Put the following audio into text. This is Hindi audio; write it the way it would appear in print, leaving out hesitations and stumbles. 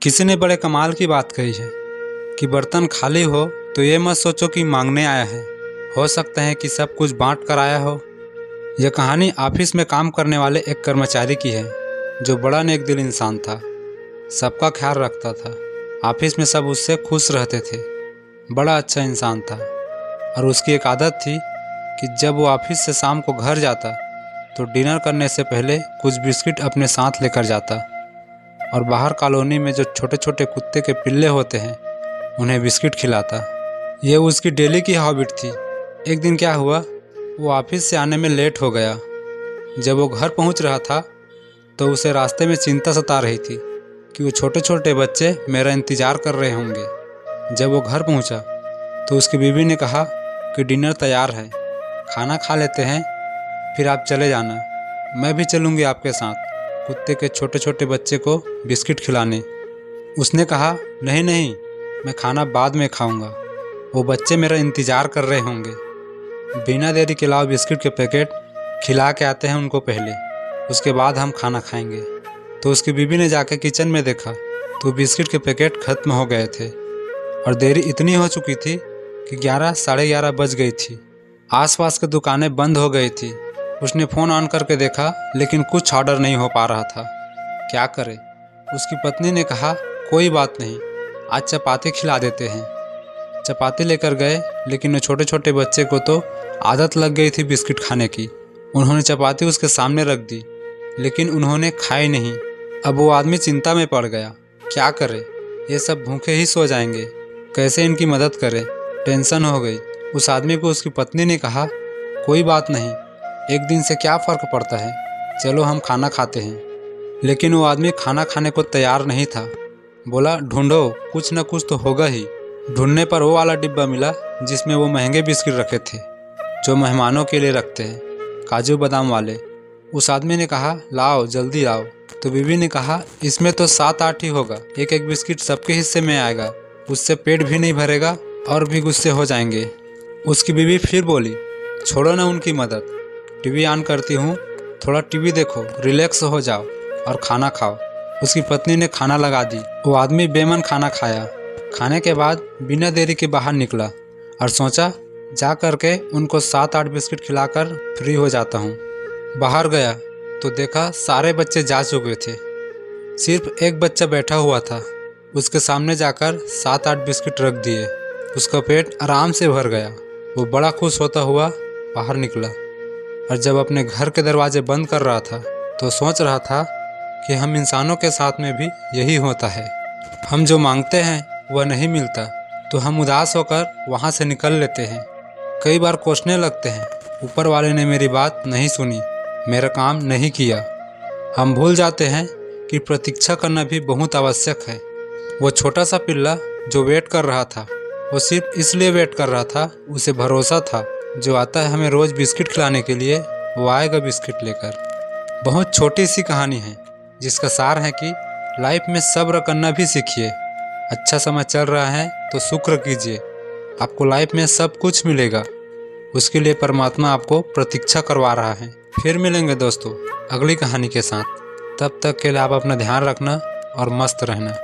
किसी ने बड़े कमाल की बात कही है कि बर्तन खाली हो तो ये मत सोचो कि मांगने आया है, हो सकता है कि सब कुछ बांट कर आया हो। यह कहानी ऑफिस में काम करने वाले एक कर्मचारी की है जो बड़ा नेक दिल इंसान था, सबका ख्याल रखता था। ऑफिस में सब उससे खुश रहते थे, बड़ा अच्छा इंसान था। और उसकी एक आदत थी कि जब वो ऑफिस से शाम को घर जाता तो डिनर करने से पहले कुछ बिस्किट अपने साथ लेकर जाता और बाहर कॉलोनी में जो छोटे छोटे कुत्ते के पिल्ले होते हैं उन्हें बिस्किट खिलाता। ये उसकी डेली की हैबिट थी। एक दिन क्या हुआ, वो ऑफिस से आने में लेट हो गया। जब वो घर पहुंच रहा था तो उसे रास्ते में चिंता सता रही थी कि वो छोटे छोटे बच्चे मेरा इंतज़ार कर रहे होंगे। जब वो घर पहुंचा तो उसकी बीवी ने कहा कि डिनर तैयार है, खाना खा लेते हैं, फिर आप चले जाना, मैं भी चलूँगी आपके साथ कुत्ते के छोटे छोटे बच्चे को बिस्किट खिलाने। उसने कहा नहीं नहीं, मैं खाना बाद में खाऊंगा, वो बच्चे मेरा इंतज़ार कर रहे होंगे। बिना देरी के लाओ बिस्किट के पैकेट, खिला के आते हैं उनको पहले, उसके बाद हम खाना खाएंगे। तो उसकी बीवी ने जाकर किचन में देखा तो बिस्किट के पैकेट ख़त्म हो गए थे और देरी इतनी हो चुकी थी कि 11 साढ़े 11 बज गई थी। आसपास की दुकानें बंद हो गई थी। उसने फ़ोन ऑन करके देखा लेकिन कुछ ऑर्डर नहीं हो पा रहा था। क्या करे? उसकी पत्नी ने कहा कोई बात नहीं, आज चपाती खिला देते हैं। चपाती लेकर गए लेकिन वो छोटे छोटे बच्चे को तो आदत लग गई थी बिस्किट खाने की। उन्होंने चपाती उसके सामने रख दी लेकिन उन्होंने खाई नहीं। अब वो आदमी चिंता में पड़ गया, क्या करे, ये सब भूखे ही सो जाएंगे, कैसे इनकी मदद करे। टेंशन हो गई। उस आदमी को उसकी पत्नी ने कहा कोई बात नहीं, एक दिन से क्या फ़र्क पड़ता है, चलो हम खाना खाते हैं। लेकिन वो आदमी खाना खाने को तैयार नहीं था। बोला ढूंढो, कुछ न कुछ तो होगा ही। ढूंढने पर वो वाला डिब्बा मिला जिसमें वो महंगे बिस्किट रखे थे जो मेहमानों के लिए रखते हैं, काजू बादाम वाले। उस आदमी ने कहा लाओ, जल्दी लाओ। तो बीवी ने कहा इसमें तो 7-8 ही होगा, एक एक बिस्किट सबके हिस्से में आएगा, उससे पेट भी नहीं भरेगा और भी गुस्से हो जाएंगे। उसकी बीवी फिर बोली छोड़ो ना उनकी मदद, टीवी ऑन करती हूँ, थोड़ा टीवी देखो, रिलैक्स हो जाओ और खाना खाओ। उसकी पत्नी ने खाना लगा दी। वो आदमी बेमन खाना खाया। खाने के बाद बिना देरी के बाहर निकला और सोचा जा करके उनको 7-8 बिस्किट खिलाकर फ्री हो जाता हूँ। बाहर गया तो देखा सारे बच्चे जा चुके थे, सिर्फ एक बच्चा बैठा हुआ था। उसके सामने जाकर 7-8 बिस्किट रख दिए। उसका पेट आराम से भर गया। वो बड़ा खुश होता हुआ बाहर निकला और जब अपने घर के दरवाजे बंद कर रहा था तो सोच रहा था कि हम इंसानों के साथ में भी यही होता है। हम जो मांगते हैं वह नहीं मिलता तो हम उदास होकर वहाँ से निकल लेते हैं। कई बार कोसने लगते हैं, ऊपर वाले ने मेरी बात नहीं सुनी, मेरा काम नहीं किया। हम भूल जाते हैं कि प्रतीक्षा करना भी बहुत आवश्यक है। वो छोटा सा पिल्ला जो वेट कर रहा था, वो सिर्फ इसलिए वेट कर रहा था, उसे भरोसा था जो आता है हमें रोज़ बिस्किट खिलाने के लिए वो आएगा बिस्किट लेकर। बहुत छोटी सी कहानी है जिसका सार है कि लाइफ में सब्र करना भी सीखिए। अच्छा समय चल रहा है तो शुक्र कीजिए, आपको लाइफ में सब कुछ मिलेगा, उसके लिए परमात्मा आपको प्रतीक्षा करवा रहा है। फिर मिलेंगे दोस्तों अगली कहानी के साथ, तब तक के लिए आप अपना ध्यान रखना और मस्त रहना।